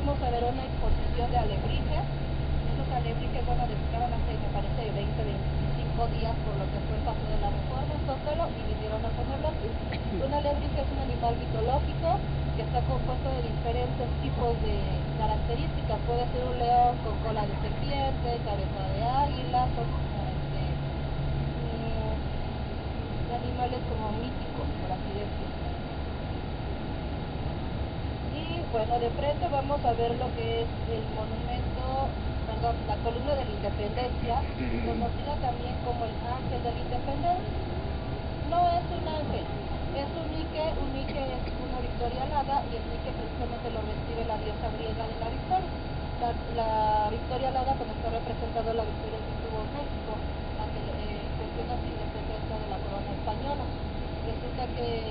vamos a ver una exposición de alebrijes. Esos alebrijes, bueno, debutaron hace, me parece, 20-25 días por lo que fue el paso de la reforma en Zócalo y vinieron a ponerlo así. Un alebrije es un animal mitológico que está compuesto de diferentes tipos de características. Puede ser un león con cola de serpiente, cabeza de águila, son animales como míticos, por así decirlo. Y bueno, de frente vamos a ver lo que es el monumento, perdón, la columna de la Independencia, conocida también como el Ángel de la Independencia. No es un ángel, es un Nike es una victoria alada y el Nike precisamente lo recibe la diosa griega de la victoria. La victoria alada pues está representando la victoria que tuvo México ante cuestiones de independencia de la corona española. Resulta que